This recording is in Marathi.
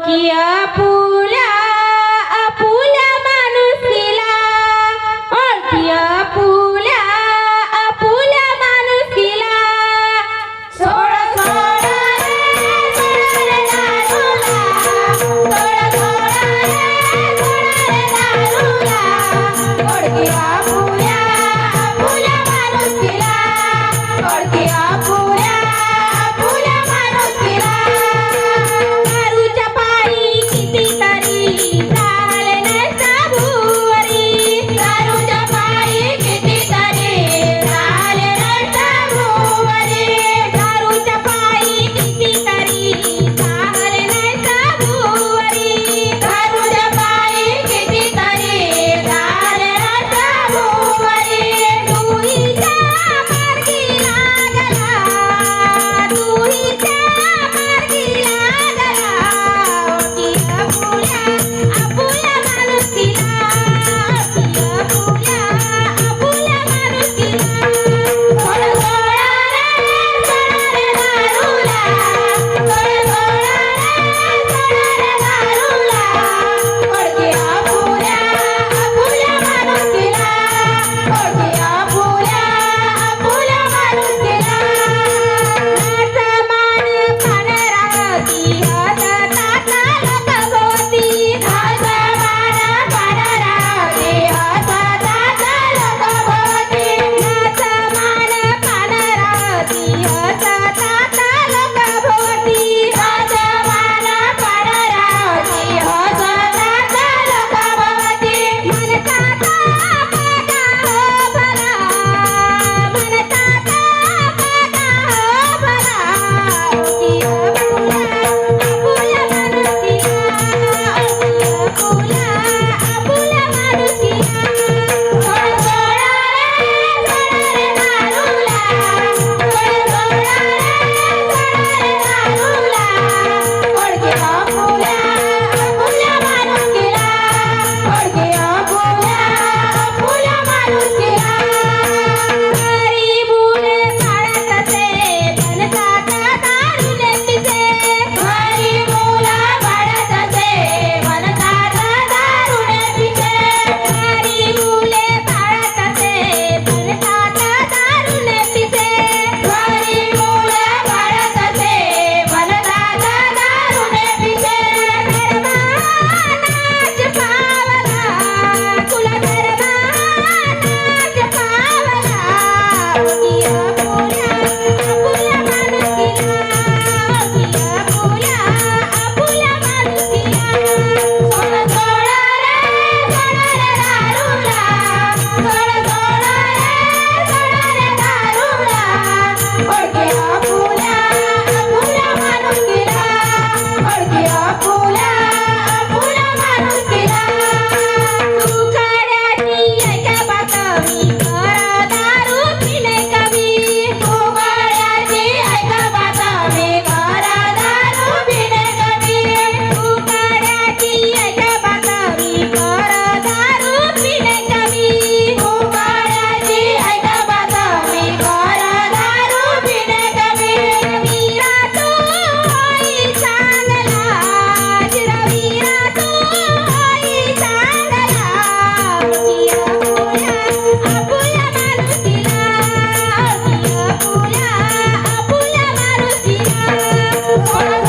ओळखी आपुल्या आपुल्या माणुसकीला ओळखी आपुल्या आपुल्या माणुसकीला सोड सोड रे दारूला सोड सोड रे दारूला ओळखी आपुल्या आपुल्या माणुसकीला ओळखी आपुल्या आपुल्या माणुसकीला दारूच्या पायी कितीतरी झाले नसता भुवरी दारूच्या पायी कितीतरी झाले नसता भुवरी दारूच्या पायी कितीतरी झाले नसता भुवरी दारूच्या पायी कितीतरी झाले नसता भुवरी तुहीच्या मार्गी लागला तुहीच्या मार्गी लागला ओळखी आपुल्या आपुल्या माणुसकीला ओळखी आपुल्या आपुल्या माणुसकीला सोड सोड रे दारूला सोड सोड रे दारूला ओळखी आपुल्या आपुल्या माणुसकीला ओळखी आपुल्या आपुल्या माणुसकीला नाचमान पांढरावती हसताता लोकभोवती नाचमान पांढरावती हसताता लोकभोवती नाचमान पांढरावती हसताता लोकभोवती नाचमान पांढरावती हसताता लोकभोवती मनताता पागा हो भला मनताता पागा हो भला ओळखी आपुल्या आपुल्या माणुसकीला ओळखी आपुल्या आपुल्या माणुसकीला सोड सोड रे दारूला सोड सोड रे दारूला ओळखी आपुल्या आपुल्या माणुसकीला ओळखी आपुल्या आपुल्या माणुसकीला हरी मुले पाळत असे बनतात दारुने पिसे हरी मुला पाळत असे बनतात दारुने पिसे हरी मुले पाळत असे बनतात दारुने पिसे हरी मुले पाळत असे बनतात दारुने पिसे धर्मानाच पावला कुलधर्मानाच पावला ओळखी आपुल्या आपुल्या माणुसकीला ओळखी आपुल्या आपुल्या माणुसकीला सोड सोड रे दारूला सोड सोड रे दारूला ओळखी आपुल्या आपुल्या माणुसकीला ओळखी आपुल्या आपुल्या माणुसकीला तू काड्याची ऐका बातमी कर दारू पिणे कमी तू काड्याची ऐका बातमी कर दारू पिणे कमी तू काड्याची ऐका बातमी कर दारू पिणे कमी तू काड्याची ऐका बातमी कर दारू पिणे कमी वीरा तू होई चांगला चिरवीरा तू होई चांगला ओळखी आपुल्या आपुल्या माणुसकीला ओळखी आपुल्या आपुल्या माणुसकीला सोड